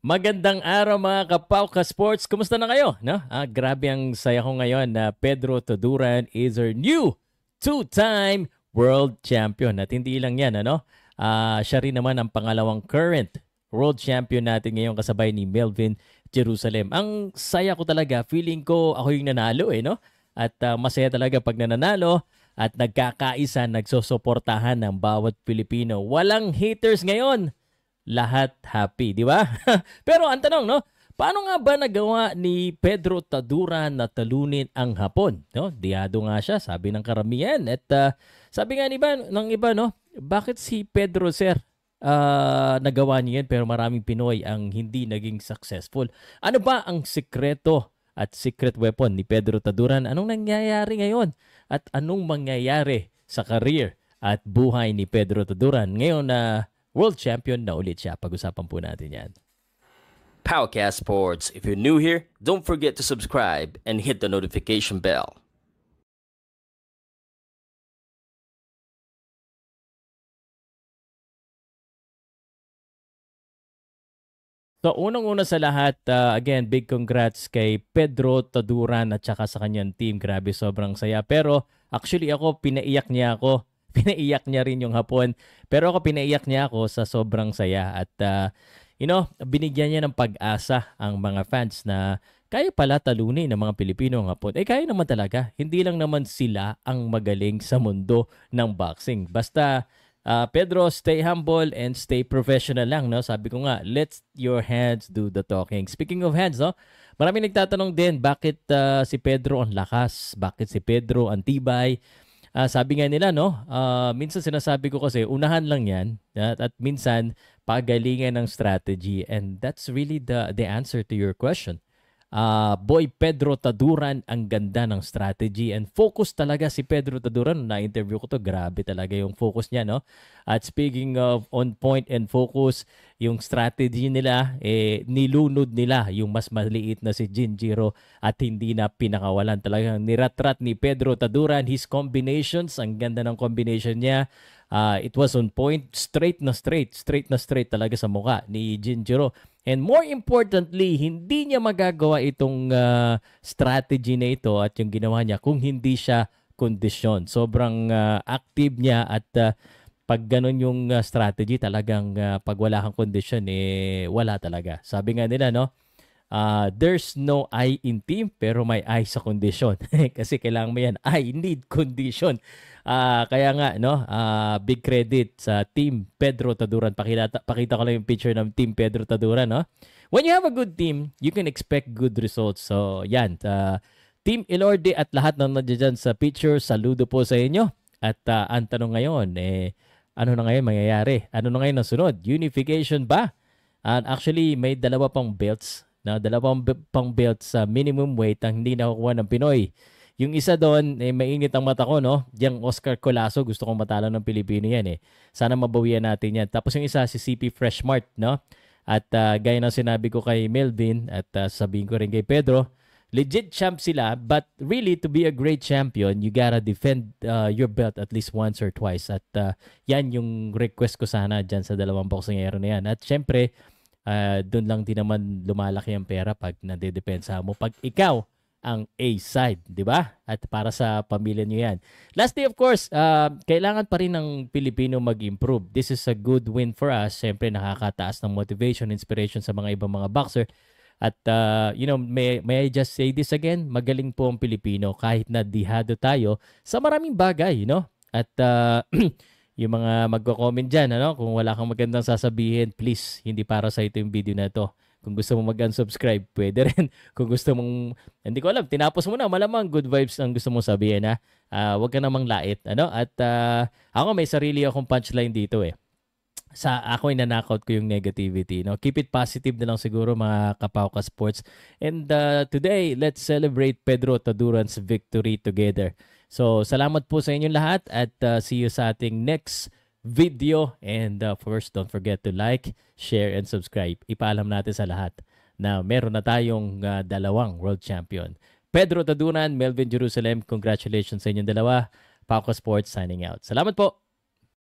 Magandang araw mga Kapauka Sports. Kumusta na kayo? No? Grabe ang saya ko ngayon na Pedro Taduran is our new two-time world champion. At hindi lang yan, ano? Siya rin naman ang pangalawang current world champion natin ngayon kasabay ni Melvin Jerusalem. Ang saya ko talaga. Feeling ko ako yung nanalo no? At masaya talaga pag nananalo at nagkakaisa, nagsosuportahan ng bawat Pilipino. Walang haters ngayon. Lahat happy, di ba? Pero ang tanong, no? Paano nga ba nagawa ni Pedro Taduran na talunin ang Hapon? No? Diado nga siya, sabi ng karamihan. At sabi nga ng iba, no? Bakit si Pedro, sir, nagawa niya yan pero maraming Pinoy ang hindi naging successful? Ano ba ang sikreto at secret weapon ni Pedro Taduran? Anong nangyayari ngayon? At anong mangyayari sa career at buhay ni Pedro Taduran ngayon na world champion na ulit siya? Pag-usapan po natin yan. Powercast Sports. If you're new here, don't forget to subscribe and hit the notification bell. So unang-una sa lahat, again, big congrats kay Pedro Taduran at saka sa kanyang team. Grabe, sobrang saya. Pero actually ako, pinaiyak niya ako. Pinaiyak niya rin yung Hapon. Pero ako, pinaiyak niya ako sa sobrang saya. At, binigyan niya ng pag-asa ang mga fans na kaya pala talunin ng mga Pilipino ang Hapon. Kaya naman talaga. Hindi lang naman sila ang magaling sa mundo ng boxing. Basta, Pedro, stay humble and stay professional lang. No? Sabi ko nga, let your hands do the talking. Speaking of hands, no? Maraming nagtatanong din, bakit si Pedro ang lakas? Bakit si Pedro ang tibay? Sabi nga nila, no, minsan sinasabi ko kasi unahan lang yan at minsan pagalingan ng strategy, and that's really the answer to your question. Boy Pedro Taduran, ang ganda ng strategy and focus talaga si Pedro Taduran. Na-interview ko to, grabe talaga yung focus niya, no? At speaking of on point and focus, yung strategy nila, nilunod nila yung mas maliit na si Jinjiro at hindi na pinakawalan. Talagang niratrat ni Pedro Taduran, his combinations, ang ganda ng combination niya. It was on point, straight na straight talaga sa mukha ni Jinjiro. And more importantly, hindi niya magagawa itong strategy na ito at yung ginawa niya kung hindi siya kondisyon. Sobrang active niya at pag ganun yung strategy, talagang pag wala kang kondisyon, wala talaga. Sabi nga nila, no? There's no I in team pero may I sa kondisyon. Kasi kailangan mo yan. I need condition. Kaya nga, no, big credit sa Team Pedro Taduran. Pakita ko lang yung picture ng Team Pedro Taduran. No? When you have a good team, you can expect good results. So, yan. Team Ilorde at lahat ng nandiyan sa picture, saludo po sa inyo. At ang tanong ngayon, ano na ngayon mangyayari? Ano na ngayon ang sunod? Unification ba? And actually, may dalawa pang belts. Dalawang pang belts sa minimum weight ang hindi nakukuha ng Pinoy. Yung isa doon, mainit ang mata ko, no? Yung Oscar Colasso, gusto kong matalo ng Pilipino yan, Sana mabawian natin yan. Tapos yung isa, si CP Freshmart, no? At gaya ng sinabi ko kay Melvin, at sabihin ko rin kay Pedro, legit champ sila, but really, to be a great champion, you gotta defend your belt at least once or twice. At yan yung request ko sana dyan sa dalawang boksingero na yan. At syempre, doon lang din naman lumalaki ang pera pag nade-depensa mo. Pag ikaw ang A-side, di ba? At para sa pamilya niyo yan. Lastly, of course, kailangan pa rin ng Pilipino mag-improve. This is a good win for us. Siyempre, nakakataas ng motivation, inspiration sa mga ibang mga boxer. At, may I just say this again? Magaling po ang Pilipino kahit na dihado tayo sa maraming bagay, At, yung mga magko-comment dyan, kung wala kang magandang sasabihin, please, hindi para sa ito yung video na ito. Kung gusto mong mag-unsubscribe, pwede rin. Kung gusto mong, hindi ko alam, tinapos mo na, malamang good vibes ang gusto mong sabihin, ha? Huwag ka namang lait, At ako may sarili akong punchline dito, Ako ay nanakot ko yung negativity, Keep it positive na lang siguro, mga Kapauka Sports. And today, let's celebrate Pedro Taduran's victory together. So, salamat po sa inyong lahat at see you sa ating next video. And of course, don't forget to like, share, and subscribe. Ipaalam natin sa lahat na meron na tayong dalawang world champion. Pedro Taduran, Melvin Jerusalem, congratulations sa inyong dalawa. Pauka Sports signing out. Salamat po!